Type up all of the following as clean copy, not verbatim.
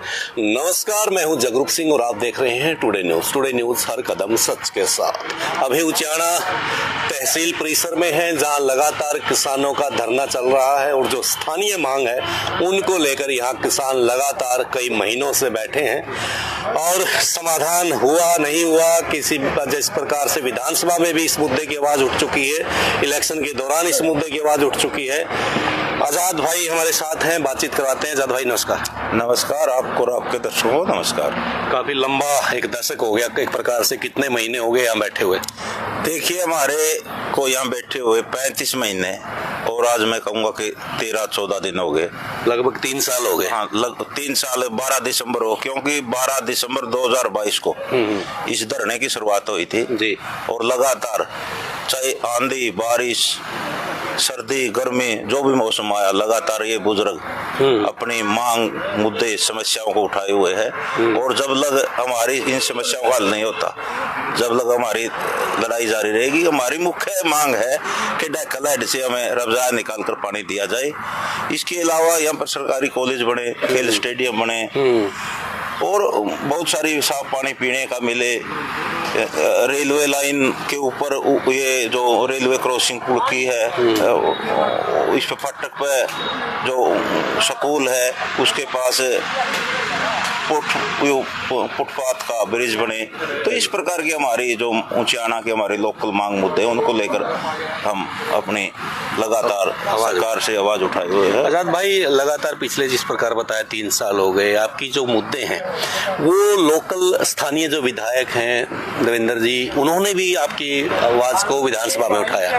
नमस्कार, मैं हूं जगरूप सिंह और आप देख रहे हैं टुडे न्यूज। टुडे न्यूज हर कदम सच के साथ। अभी उचाना तहसील परिसर में है, जहां लगातार किसानों का धरना चल रहा है और जो स्थानीय मांग है उनको लेकर यहां किसान लगातार कई महीनों से बैठे हैं और समाधान हुआ नहीं हुआ किसी। जिस प्रकार से विधानसभा में भी इस मुद्दे की आवाज उठ चुकी है, इलेक्शन के दौरान इस मुद्दे की आवाज उठ चुकी है। आजाद भाई हमारे साथ हैं, बातचीत करवाते हैं। आजाद भाई नमस्कार। नमस्कार आपको और आपके दर्शकों को नमस्कार। काफी लंबा एक दशक हो गया एक प्रकार से, कितने महीने हो गए यहाँ बैठे हुए? देखिए, हमारे को यहाँ बैठे हुए 35 महीने और आज मैं कहूँगा कि 13-14 दिन हो गए, लगभग 3 साल हो गए। हाँ, लगभग 3 साल। 12 दिसंबर हो, क्योंकि 12 दिसंबर 2022 को इस धरने की शुरुआत हुई थी जी। और लगातार चाहे आंधी बारिश सर्दी गर्मी जो भी मौसम आया, लगातार ये बुजुर्ग अपनी मांग मुद्दे समस्याओं को उठाए हुए हैं। और जब लग हमारी इन समस्याओं का हल नहीं होता, जब लग हमारी लड़ाई जारी रहेगी। हमारी मुख्य मांग है कि डेक्कन हेड से हमें रबजा निकाल कर पानी दिया जाए। इसके अलावा यहाँ पर सरकारी कॉलेज बने, खेल स्टेडियम बने और बहुत सारी साफ पानी पीने का मिले। रेलवे लाइन के ऊपर ये जो रेलवे क्रॉसिंग पुल की है, इस पे फाटक पे जो स्कूल है उसके पास फुटपाथ का ब्रिज बने। तो इस प्रकार की हमारी जो उचाना के हमारे लोकल मांग मुद्दे हैं उनको लेकर हम अपनी लगातार सरकार से आवाज उठाए हुए हैं। आजाद भाई, लगातार पिछले जिस प्रकार बताया 3 साल हो गए, आपकी जो मुद्दे हैं वो लोकल स्थानीय जो विधायक हैं देवेंद्र जी, उन्होंने भी आपकी आवाज को विधानसभा में उठाया।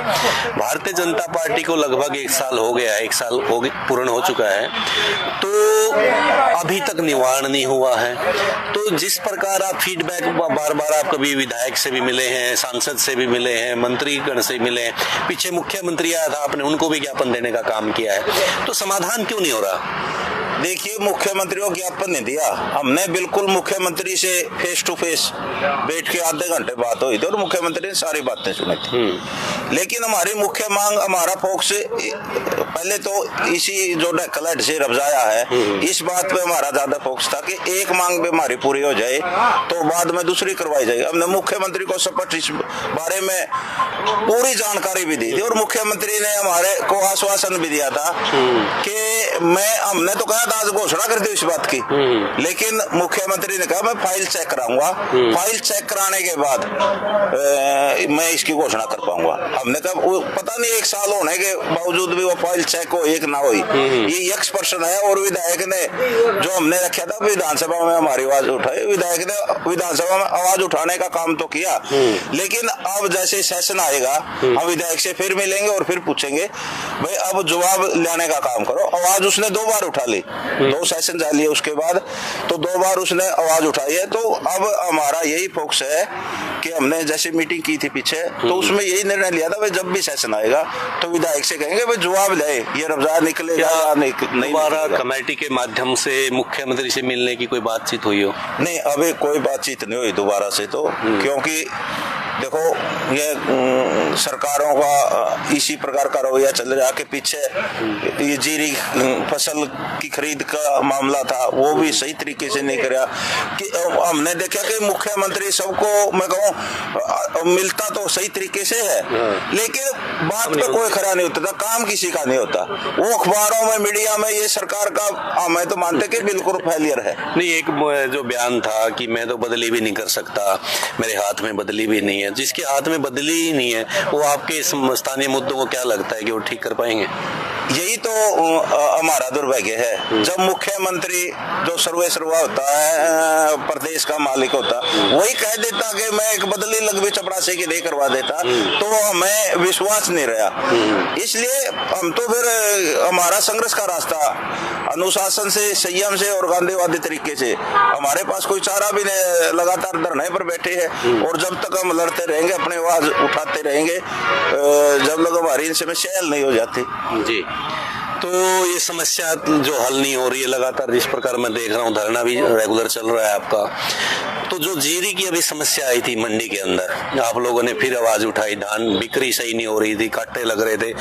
भारतीय जनता पार्टी को लगभग 1 साल हो गया, 1 साल पूर्ण हो चुका है, तो अभी तक निवारण नहीं हुआ है। तो जिस प्रकार आप फीडबैक बार बार आप कभी विधायक से भी मिले हैं, सांसद से भी मिले हैं, मंत्रीगण से मिले हैं, पीछे मुख्यमंत्री आया था, आपने उनको भी ज्ञापन देने का काम किया है, तो समाधान क्यों नहीं हो रहा? देखिए, मुख्यमंत्री को ज्ञापन नहीं दिया हमने, बिल्कुल मुख्यमंत्री से फेस टू फेस बैठ के आधे घंटे बात हुई थी और मुख्यमंत्री ने सारी बातें सुनी थी। लेकिन हमारी मुख्य मांग, हमारा फोकस पहले तो इसी जो डेक्कन हेड से रबजाया है, इस बात पे हमारा ज्यादा फोकस था कि एक मांग भी हमारी पूरी हो जाए तो बाद में दूसरी करवाई जाएगी। हमने मुख्यमंत्री को स्पष्ट इस बारे में पूरी जानकारी भी दी थी और मुख्यमंत्री ने हमारे को आश्वासन भी दिया था कि हमने तो कहा था, आज घोषणा कर दी इस बात की, लेकिन मुख्यमंत्री ने कहा मैं फाइल चेक कराऊंगा, फाइल चेक कराने के बाद मैं इसकी घोषणा कर पाऊंगा। हमने कहा पता नहीं 1 साल होने के बावजूद भी वो फाइल चेक हो एक ना हुई। ये यक्ष प्रश्न है और विधायक ने जो हमने रखा था विधानसभा में हमारी आवाज उठाई, विधायक ने विधानसभा में आवाज उठाने का काम तो किया, लेकिन अब जैसे सेशन आएगा हम विधायक से फिर मिलेंगे और फिर पूछेंगे भाई अब जवाब लेने का काम करो। आवाज उसने 2 बार उठा ली, 2 सेशन जा लिए उसके बाद, तो 2 बार उसने आवाज उठाई है। तो अब हमारा यही फोकस है कि हमने जैसे मीटिंग की थी पीछे, तो उसमें यही निर्णय लिया था भाई जब भी सेशन आएगा तो विधायक से कहेंगे भाई जवाब ले, ये रबजा निकलेगा नहीं। दोबारा कमेटी के माध्यम से मुख्यमंत्री से मिलने की कोई बातचीत हुई हो? नहीं, अभी कोई बातचीत नहीं हुई दोबारा से, तो क्योंकि देखो ये सरकारों का इसी प्रकार का रवैया चल रहा कि पीछे ये जीरी फसल की खरीद का मामला था, वो भी सही तरीके से नहीं कराया। कि हमने देखा कि मुख्यमंत्री सबको मैं कहूँ मिलता तो सही तरीके से है, लेकिन बात पे कोई खरा नहीं होता था, काम किसी का नहीं होता। वो अखबारों में मीडिया में ये सरकार का मैं तो मानते कि बिल्कुल फेलियर है। नहीं, एक जो बयान था कि मैं तो बदली भी नहीं कर सकता, मेरे हाथ में बदली भी नहीं है, जिसके हाथ में बदली ही नहीं है वो आपके स्थानीय मुद्दों को क्या लगता है कि वो ठीक कर पाएंगे? यही तो हमारा दुर्भाग्य है। जब मुख्यमंत्री जो सर्वेसर्वा होता है, प्रदेश का मालिक होता, वही कह देता कि मैं एक बदली लघु चपरासी की दे करवा देता, तो हमें विश्वास नहीं रहा। इसलिए हम तो फिर हमारा संघर्ष का रास्ता अनुशासन से, संयम से और गांधीवादी तरीके से, हमारे पास कोई चारा भी नहीं, लगातार धरने पर बैठे हैं और जब तक हम लड़ते रहेंगे, अपनी आवाज उठाते रहेंगे, जब लोग हमारी समस्या हल नहीं हो जाती। जी, तो ये समस्या जो हल नहीं हो रही है लगातार, जिस प्रकार मैं देख रहा हूँ धरना भी रेगुलर चल रहा है आपका, तो जो जीरी की अभी समस्या आई थी मंडी के अंदर, आप लोगों ने फिर आवाज उठाई, धान बिक्री सही नहीं हो रही थी, कांटे लग रहे थे,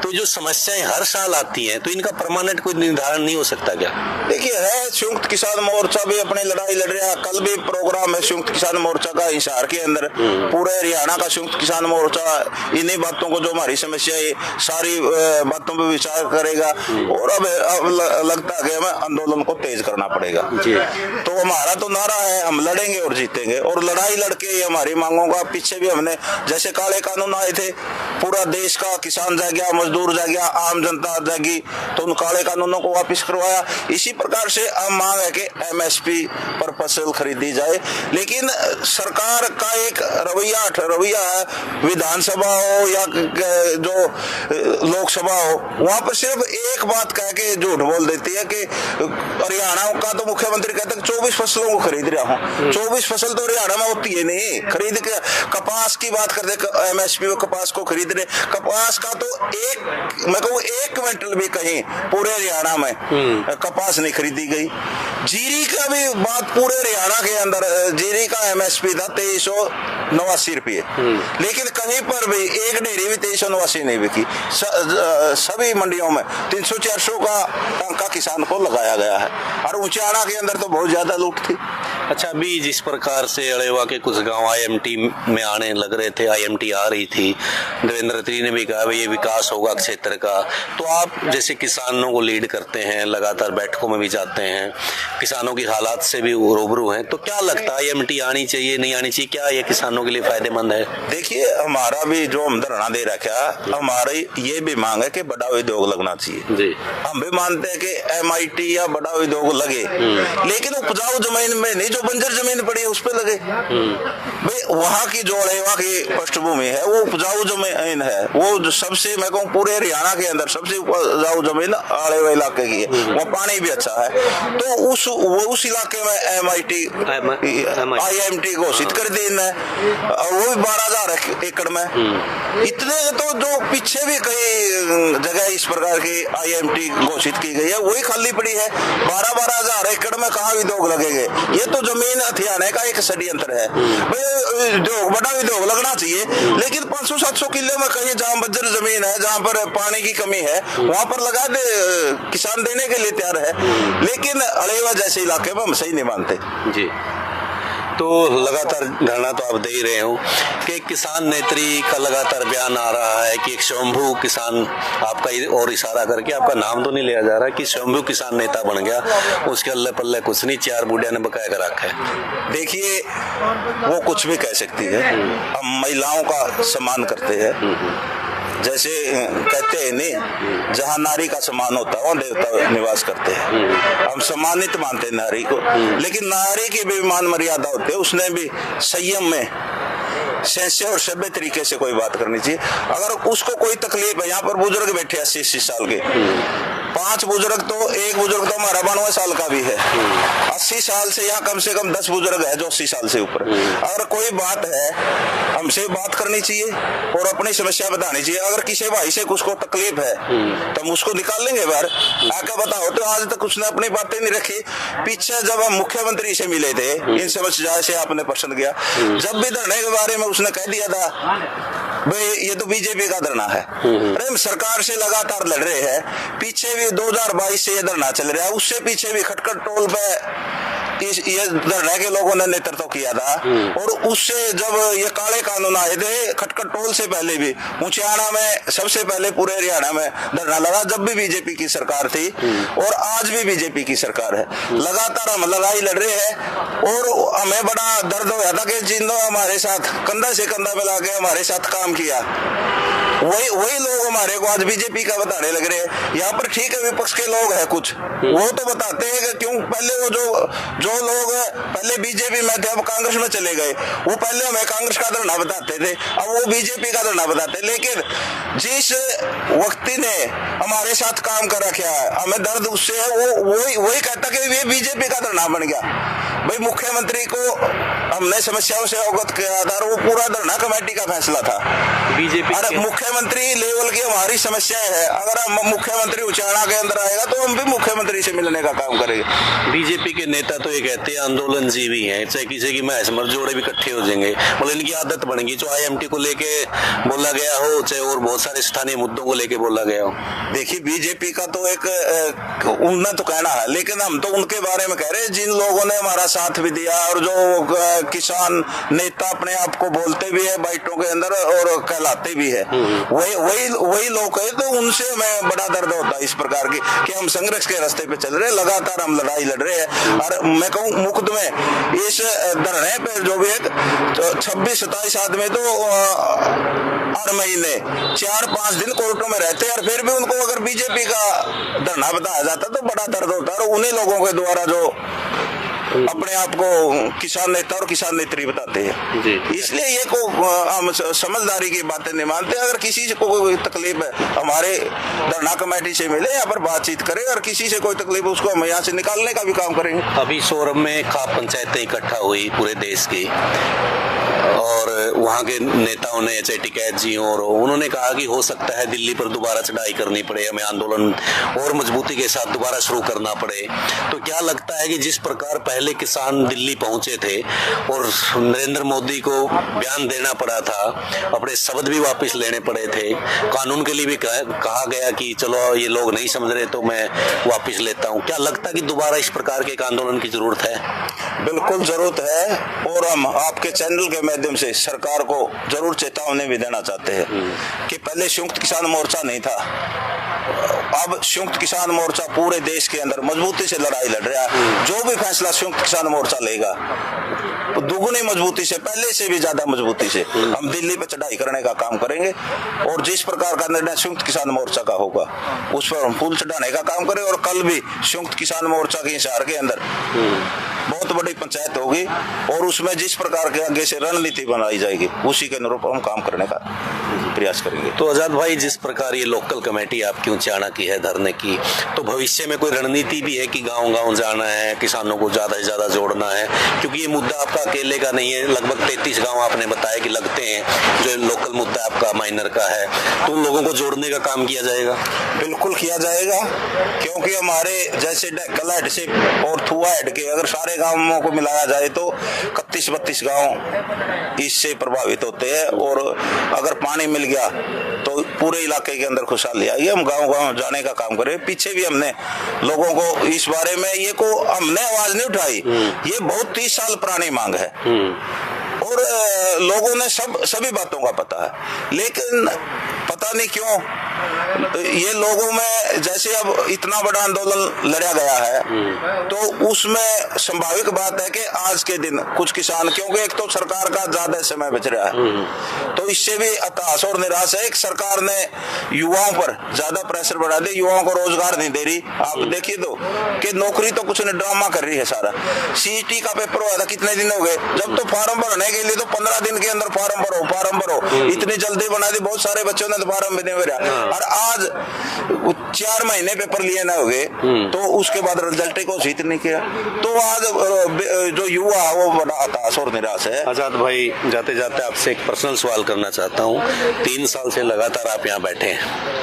तो जो समस्याएं हर साल आती हैं तो इनका परमानेंट कोई निर्धारण नहीं हो सकता क्या? देखिए, है संयुक्त किसान मोर्चा भी अपनी लड़ाई लड़ रहा है। कल भी प्रोग्राम है संयुक्त किसान मोर्चा का हिसार के अंदर, पूरे हरियाणा का संयुक्त किसान मोर्चा इन्हीं बातों को, जो हमारी समस्या है, सारी बातों पर विचार करेगा और अब लगता है कि हमें आंदोलन को तेज करना पड़ेगा जी। तो हमारा तो नारा है, हम लड़ेंगे और जीतेंगे, और लड़ाई लड़के हमारी मांगों का, पीछे भी हमने जैसे काले कानून आए थे, पूरा देश का किसान जा गया, मजदूर जा गया, आम जनता जागी, तो उन काले कानूनों को वापस करवाया। इसी प्रकार से अब मांग है कि एमएसपी पर फसल खरीदी जाए। लेकिन सरकार का एक रवैया है, विधानसभा हो या जो लोकसभा हो, वहां पर सिर्फ एक बात कह के झूठ बोल देती है कि हरियाणा का तो मुख्यमंत्री कहते हैं 24 फसलों को खरीद रहा हूँ। 24 फसल तो हरियाणा में होती है नहीं, खरीद के कपास की बात करते, एमएसपी में कपास को खरीद रहे, कपास का तो मैं कहूँ 1 क्विंटल भी कहीं पूरे हरियाणा में कपास नहीं खरीदी गई। जीरी का भी बात, पूरे हरियाणा के अंदर जीरी का एमएसपी था 2389 रुपये, लेकिन कहीं पर भी एक डेयरी भी 2389 नहीं बिकी। सभी मंडियों में 300-400 का टंका किसान को लगाया गया है, और ऊंचाड़ा के अंदर तो बहुत ज्यादा लूट थी। अच्छा, अभी जिस प्रकार से अड़ेवा के कुछ गांव आईएमटी में आने लग रहे थे, आईएमटी आ रही थी, देवेंद्र त्री ने भी कहा भाई ये विकास होगा क्षेत्र का, तो आप जैसे किसानों को लीड करते हैं, लगातार बैठकों में भी जाते हैं, किसानों की हालात से भी रूबरू हैं, तो क्या लगता है आईएमटी आनी चाहिए, नहीं आनी चाहिए, क्या ये किसानों के लिए फायदेमंद है? देखिए, हमारा भी जो हम धरना दे रखा, हमारी ये भी मांग है कि बड़ा उद्योग लगना चाहिए जी। हम भी मानते हैं कि एमआईटी या बड़ा उद्योग लगे, लेकिन उपजाऊ जमीन में नहीं, जो बंजर जमीन पड़ी है उस पे लगे। भाई वहाँ की जो अड़ेवा की पृष्ठभूमि है वो उपजाऊ जमीन है, वो जो सबसे, मैं कहूँ पूरे हरियाणा के अंदर सबसे उपजाऊ जमीन अड़ेवा इलाके की है, वो पानी भी अच्छा है, तो उस इलाके में आईएमटी घोषित कर दी है, और वो भी 12,000 एकड़ में। इतने तो जो पीछे भी कई जगह इस प्रकार की आईएमटी घोषित की गई है, वही खाली पड़ी है। 12,000 एकड़ में कहाँ उद्योग लगेंगे? ये तो जमीन हथियाने का एक षड्यंत्र है। बड़ा उद्योग लगना चाहिए, लेकिन 500-700 किले में कहीं जहाँ बंजर जमीन है, जहाँ पर पानी की कमी है, वहां पर लगा दे, किसान देने के लिए तैयार है, लेकिन अड़ेवा जैसे इलाके में हम सही नहीं मानते जी। तो लगातार धरना तो आप दे ही रहे हो कि किसान नेत्री का लगातार बयान आ रहा है कि एक स्वयंभू किसान, आपका और इशारा करके, आपका नाम तो नहीं लिया जा रहा, कि स्वयंभू किसान नेता बन गया, उसके अल्ले पल्ले कुछ नहीं, 4 बुढ़िया ने बकाया कर रखा है। देखिए, वो कुछ भी कह सकती है, हम महिलाओं का सम्मान करते हैं, जैसे कहते हैं नहीं, जहाँ नारी का सम्मान होता है वहाँ देवता निवास करते हैं, हम सम्मानित मानते हैं नारी को, लेकिन नारी की भी मान मर्यादा होती है, उसने भी संयम में सेंसे और सभ्य तरीके से कोई बात करनी चाहिए। अगर उसको कोई तकलीफ है, यहाँ पर बुजुर्ग बैठे 80-80 साल के, 5 बुजुर्ग, तो एक बुजुर्ग तो हमारा 92 साल का भी है, 80 साल से यहाँ कम से कम 10 बुजुर्ग है जो 80 साल से ऊपर। अगर कोई बात है, हमसे बात करनी चाहिए और अपनी समस्या बतानी चाहिए। अगर किसी भाई से कुछ को तकलीफ है तो हम उसको निकाल लेंगे बाहर आके, बताओ। तो आज तक उसने अपनी बातें नहीं रखी। पीछे जब हम मुख्यमंत्री से मिले थे, इन समस्या से आपने पसंद किया, जब भी धरने के बारे में उसने कह दिया था भाई ये तो बीजेपी का धरना है। अरे सरकार से लगातार लड़ रहे हैं, पीछे भी 2022 से ये धरना चल रहा है, उससे पीछे भी खटखट टोल पे ये धरना के लोगों ने नेतृत्व किया था, और उससे जब ये काले कानून आए थे, खटखट टोल से पहले भी ऊंचाड़ा में सबसे पहले पूरे हरियाणा में धरना लगा, जब भी बीजेपी की सरकार थी, और आज भी बीजेपी की सरकार है। लगातार हम लड़ाई लड़ रहे हैं, और हमें बड़ा दर्द होया था कि जिन्होंने हमारे साथ कंधा से कंधा मिला के हमारे साथ काम किया, वही लोग हमारे को आज बीजेपी का बताने लग रहे हैं। यहाँ पर ठीक है, विपक्ष के लोग हैं कुछ, वो तो बताते हैं कि क्यों पहले वो जो लोग पहले बीजेपी में थे अब कांग्रेस में चले गए, वो पहले हमें कांग्रेस का धरना बताते थे, अब वो बीजेपी का धरना बताते। लेकिन जिस व्यक्ति ने हमारे साथ काम कर रखा है, हमें दर्द उससे है, वो वही कहता कि ये बीजेपी का धरना बन गया। भाई मुख्यमंत्री को हमने समस्याओं से अवगत किया था, और वो पूरा धरना कमेटी का फैसला था। बीजेपी मुख्यमंत्री मुख्यमंत्री लेवल की हमारी समस्याएं है। अगर हम मुख्यमंत्री उचाणा के अंदर आएगा तो हम भी मुख्यमंत्री से मिलने का काम करेंगे। बीजेपी के नेता तो ये कहते हैं आंदोलन जीवी हैं, चाहे किसी की मैच मर जोड़े भी इकट्ठे हो जाएंगे, बोले इनकी आदत बन गई, चाहे IMT को लेके बोला गया हो, चाहे और बहुत सारे स्थानीय मुद्दों को लेके बोला गया हो। देखिए बीजेपी का तो एक उन्नत तो कहना है, लेकिन हम तो उनके बारे में कह रहे हैं जिन लोगों ने हमारा साथ भी दिया और जो किसान नेता अपने आप को बोलते भी है बाइटों के अंदर और कहलाते भी है, वही लोग है। तो उनसे हमें बड़ा दर्द होता है इस प्रकार की कि हम संघर्ष के रास्ते पे चल रहे हैं, लगातार हम लड़ाई लड़ रहे हैं। और मैं कहूँ मुकदमे इस धरने पे जो भी है 26-27 आदमी तो हर महीने 4-5 दिन कोर्टों में रहते हैं और फिर भी उनको अगर बीजेपी का धरना बताया जाता तो बड़ा दर्द होता है। और उन्हीं लोगों के द्वारा जो अपने आप को किसान नेता और किसान नेत्री बताते हैं, इसलिए ये को हम समझदारी की बातें नहीं मानते। अगर किसी से कोई तकलीफ है हमारे धरना कमेटी से मिले, यहाँ पर बातचीत करें और किसी से कोई तकलीफ उसको हम यहाँ से निकालने का भी काम करेंगे। अभी सोरम में खाप पंचायतें इकट्ठा हुई पूरे देश की और वहाँ के नेताओं ने चाहे टिकैत जी और उन्होंने कहा कि हो सकता है दिल्ली पर दोबारा चढ़ाई करनी पड़े, हमें आंदोलन और मजबूती के साथ दोबारा शुरू करना पड़े। तो क्या लगता है कि जिस प्रकार पहले किसान दिल्ली पहुंचे थे और नरेंद्र मोदी को बयान देना पड़ा था, अपने शब्द भी वापस लेने पड़े थे, कानून के लिए भी कहा गया कि चलो ये लोग नहीं समझ रहे तो मैं वापस लेता हूँ, क्या लगता है कि दोबारा इस प्रकार के एक आंदोलन की जरूरत है? बिल्कुल जरूरत है और हम आपके चैनल के माध्यम से सरकार को जरूर चेतावनी भी देना चाहते हैं कि पहले संयुक्त किसान मोर्चा नहीं था, अब संयुक्त किसान मोर्चा पूरे देश के अंदर मजबूती से लड़ाई लड़ रहा है। जो भी फैसला संयुक्त किसान मोर्चा लेगा दुगुनी मजबूती से, पहले से भी ज्यादा मजबूती से हम दिल्ली पे चढ़ाई करने का काम करेंगे और जिस प्रकार का निर्णय संयुक्त किसान मोर्चा का होगा उस पर हम फूल चढ़ाने का काम करें। और कल भी संयुक्त किसान मोर्चा के हिसार के अंदर बहुत बड़ी पंचायत होगी और उसमें जिस प्रकार के आगे से रणनीति बनाई जाएगी उसी के अनुरूप हम काम करने का प्रयास करेंगे। तो आजाद भाई, जिस प्रकार ये लोकल कमेटी आपकी उचाणा की है धरने की, तो भविष्य में कोई रणनीति भी है कि गांव-गांव जाना है, किसानों को ज्यादा से ज्यादा जोड़ना है? क्योंकि ये मुद्दा आपका अकेले का नहीं है, लगभग 33 गांव आपने बताया कि लगते हैं जो लोकल मुद्दा आपका माइनर का है, तो उन लोगों को जोड़ने का काम किया जाएगा? बिल्कुल किया जाएगा, क्योंकि हमारे जैसे कलाट से और थुआ हेड के अगर सारे गांवों को मिलाया जाए तो 31-32 गांव इससे प्रभावित होते हैं और अगर पानी मिल गया तो पूरे इलाके के अंदर खुशहाली आएगी। हम गांव-गांव जाने का काम करें। पीछे भी हमने लोगों को इस बारे में हमने आवाज नहीं उठाई, ये बहुत 30 साल पुरानी मांग है और लोगों ने सभी बातों का पता है, लेकिन पता नहीं क्यों ये लोगों में जैसे अब इतना बड़ा आंदोलन लड़ा गया है तो उसमें संभाविक बात है कि आज के दिन कुछ किसान, क्योंकि एक तो सरकार का ज्यादा समय बच रहा है तो इससे भी हताश और निराश है। एक सरकार ने युवाओं पर ज्यादा प्रेशर बढ़ा दिया, युवाओं को रोजगार नहीं दे रही। आप देखिए तो कि नौकरी तो कुछ नहीं, ड्रामा कर रही है सारा। CET का पेपर हुआ था कितने दिन हो गए, जब तो फार्म भरने के लिए तो 15 दिन के अंदर फार्म भरो, इतनी जल्दी बना दी, बहुत सारे बच्चों ने तो फार्म भी नहीं भरा और आज 4 महीने पेपर लिए ना हो गए तो उसके बाद रिजल्ट को घोषित नहीं किया। तो आज जो युवा है वो बड़ा हताश और निराश है। आजाद भाई, जाते जाते आपसे एक पर्सनल सवाल करना चाहता हूँ। 3 साल से लगातार आप यहाँ बैठे हैं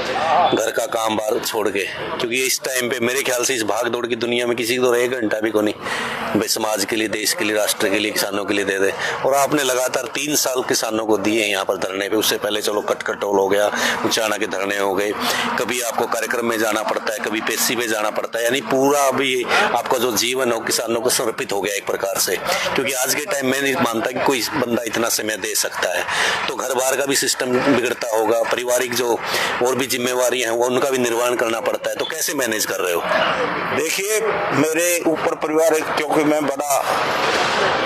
घर का काम बार छोड़ के, क्योंकि इस टाइम पे मेरे ख्याल से इस भाग दौड़ की दुनिया में किसी को 1 घंटा भी को नहीं समाज के लिए, देश के लिए, राष्ट्र के लिए, किसानों के लिए दे दे। और आपने लगातार 3 साल किसानों को दिए यहाँ पर धरने पे। उससे पहले चलो कटकटोल हो गया, उचाणा के धरने हो गए, कभी आपको कार्यक्रम में जाना पड़ता है, कभी पेशी पे जाना पड़ता है, यानी पूरा अभी आपका जो जीवन हो किसानों को समर्पित हो गया एक प्रकार से। क्योंकि आज के टाइम में नहीं मानता कि कोई बंदा इतना समय दे सकता है। तो घर बार का भी सिस्टम बिगड़ता होगा, पारिवारिक जो और भी जिम्मेवारी हैं वो उनका भी निर्वहन करना पड़ता है, तो कैसे मैनेज कर रहे हो? देखिए मेरे ऊपर परिवार, क्योंकि मैं बड़ा,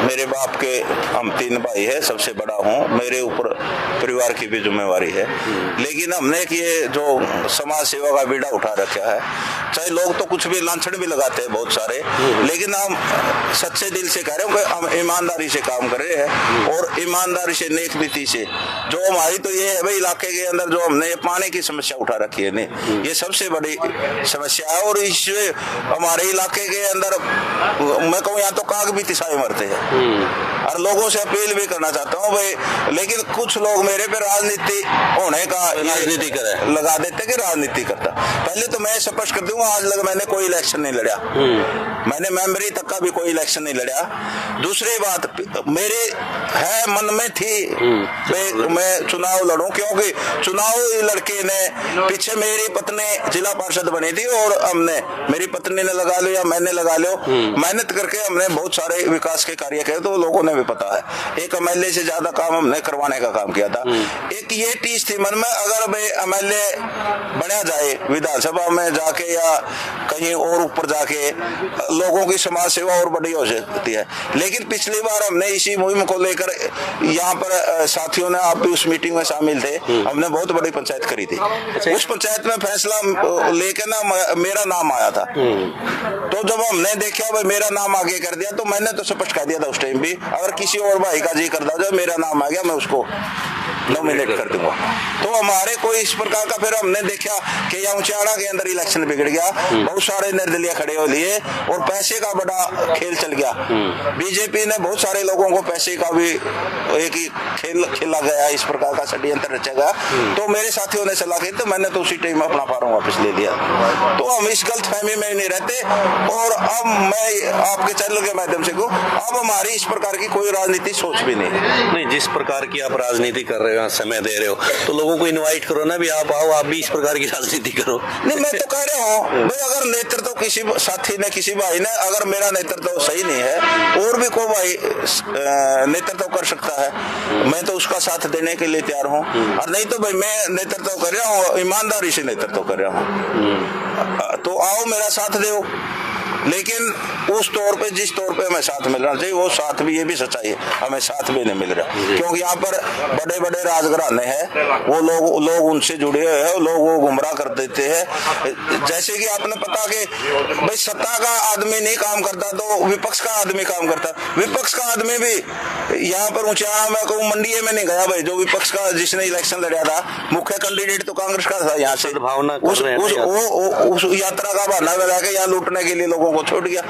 मेरे बाप के हम 3 भाई है, सबसे बड़ा हूँ, मेरे ऊपर परिवार की भी जिम्मेवारी है। लेकिन हमने ये जो समाज सेवा का बीड़ा उठा रखा है, चाहे लोग तो कुछ भी लांछन भी लगाते हैं बहुत सारे, लेकिन हम सच्चे दिल से कह रहे हूँ कि हम ईमानदारी से काम कर रहे हैं और ईमानदारी से, नेक नीति से। जो हमारी तो ये है भाई, इलाके के अंदर जो हमने ये पानी की समस्या उठा रखी है ने, ये सबसे बड़ी समस्या है। और इससे हमारे इलाके के अंदर मैं कहूँ यहाँ तो काग भी तिसाए मरते हैं। और लोगों से अपील भी करना चाहता हूँ भाई, लेकिन कुछ लोग मेरे पे राजनीति होने का राजनीति करे लगा देते कि राजनीति करता। पहले तो मैं स्पष्ट कर दूंगा, आज लग मैंने कोई इलेक्शन नहीं लड़ा, मैंने मेंबरी तक का भी कोई इलेक्शन नहीं लड़ा। दूसरी बात मेरे है मन में थी मैं चुनाव लड़ूं, क्योंकि चुनाव लड़के ने पीछे मेरी पत्नी जिला पार्षद बनी थी और हमने, मेरी पत्नी ने लगा लिया, मैंने लगा लियो, मेहनत करके हमने बहुत सारे विकास के कार्य किए, तो लोगों ने भी पता है। एक एमएलए से ज्यादा काम हमने करवाने का काम किया था। एक ये टीस थी मन में, अगर भाई एमएलए बना जाए विधानसभा में जाके या कहीं और ऊपर जाके, लोगों की समाज सेवा और बड़ी हो सकती है। लेकिन पिछली बार हमने इसी मुहिम को लेकर यहाँ पर साथियों ने, आप भी उस मीटिंग में शामिल थे, हमने बहुत बड़ी पंचायत करी थी। उस पंचायत में फैसला लेके ना मेरा नाम आया था। तो जब हमने देखा भाई मेरा नाम आगे कर दिया, तो मैंने तो स्पष्ट कह दिया था उस टाइम भी, अगर किसी और भाई का जी करता जो मेरा नाम आ गया, मैं उसको नॉमिनेट कर दूंगा। तो हमारे कोई इस प्रकार का, फिर हमने देखा कि यहाँ उचाड़ा के अंदर इलेक्शन बिगड़ गया, बहुत सारे निर्दलीय खड़े हो लिए और पैसे का बड़ा खेल चल गया। बीजेपी ने बहुत सारे लोगों को पैसे का भी एक ही खेल खेला गया, इस प्रकार का षड्यंत्र रचा गया। तो मेरे साथियों ने सलाह की, तो मैंने तो उसी टाइम अपना फार्म वापस ले लिया। तो हम इस गलत फहमी में नहीं रहते। और अब मैं आपके चैनल के माध्यम से कहूँ, अब हमारी इस प्रकार की कोई राजनीति सोच भी नहीं। जिस प्रकार की आप राजनीति कर रहे हो, समय दे रहे हो, तो लोगों को इनवाइट करो ना भी, आप आओ, आप भी इस प्रकार की राजनीति करो। नहीं, मैं तो कह रहा हूँ भाई, अगर नेतृत्व तो किसी साथी ने, किसी भाई ने, अगर मेरा नेतृत्व तो सही नहीं है और भी कोई भाई नेतृत्व कर सकता है, मैं तो उसका साथ देने के लिए तैयार हूँ। और नहीं तो भाई मैं नेतृत्व कर रहा हूँ, ईमानदारी से नेतृत्व कर रहा हूँ, तो आओ मेरा साथ दो। लेकिन उस तौर पे, जिस तौर पे हमें साथ मिलना चाहिए, वो साथ भी, ये भी सच्चाई है, हमें साथ भी नहीं मिल रहा। क्योंकि यहाँ पर बड़े बड़े राजघराने हैं, वो लोग उनसे जुड़े हुए हैं, लोग वो गुमराह कर देते हैं। जैसे कि आपने पता कि भाई सत्ता का आदमी नहीं काम करता तो विपक्ष का आदमी काम करता। विपक्ष का आदमी भी यहाँ पर ऊंचाड़ा में कहूँ मंडिये में नहीं गया भाई, जो विपक्ष का जिसने इलेक्शन लड़ा था, मुख्य कैंडिडेट तो कांग्रेस का था, यहाँ से भावना उस यात्रा का बहाना लगा के यहाँ लूटने के लिए लोगों को छोड़ गया।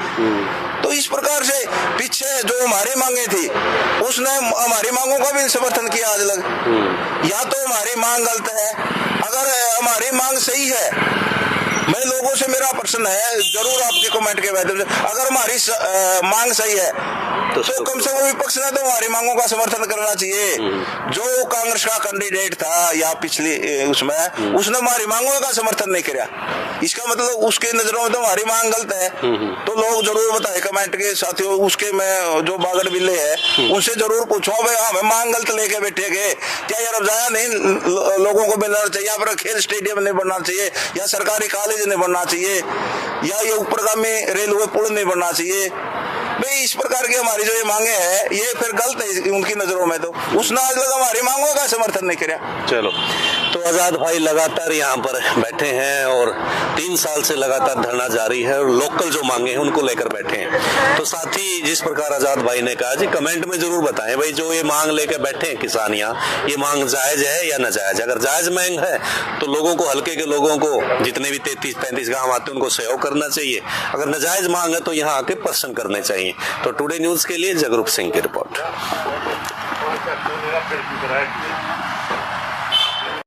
तो इस प्रकार से पीछे जो हमारी मांगे थी, उसने हमारी मांगों का भी समर्थन किया आज लग। या तो हमारी मांग गलत है, अगर हमारी मांग सही है, मैं लोगों से, मेरा प्रश्न है जरूर आपके कमेंट के माध्यम से, अगर हमारी मांग सही है तो कम से कम विपक्ष ने तो हमारी मांगों का समर्थन करना चाहिए। जो कांग्रेस का कैंडिडेट था या पिछली उसमें, उसने हमारी मांगों का समर्थन नहीं किया, इसका मतलब उसके नजरों में तो हमारी मांग गलत है। तो लोग जरूर बताए कमेंट के साथियों, उसके में जो बागड़ बिल्ले है उनसे जरूर पूछो भाई, हमें मांग गलत लेके बैठे गए क्या? यार अब जाया नहीं लोगों को मिलना चाहिए, या फिर खेल स्टेडियम नहीं बनना चाहिए, या सरकारी कॉलेज नहीं बनना चाहिए, या ये ऊपरगामी रेलवे पुल नहीं बनना चाहिए भाई। इस प्रकार की हमारी जो ये मांगे हैं, ये फिर गलत है उनकी नजरों में। तो उसने आज लगा हमारी मांगों का समर्थन नहीं किया। चलो, तो आजाद भाई लगातार यहाँ पर बैठे हैं और 3 साल से लगातार धरना जारी है और लोकल जो मांगे हैं उनको लेकर बैठे हैं। तो साथ ही जिस प्रकार आजाद भाई ने कहा जी, कमेंट में जरूर बताएं भाई, जो ये मांग लेकर बैठे हैं किसान यहाँ, ये मांग जायज है या नाजायज। अगर जायज मांग है तो लोगों को, हल्के के लोगों को, जितने भी 33-35 गाँव आते हैं उनको सहयोग करना चाहिए। अगर नाजायज मांग है तो यहाँ आके प्रश्न करने चाहिए। तो टुडे न्यूज के लिए जगरूप सिंह की रिपोर्ट।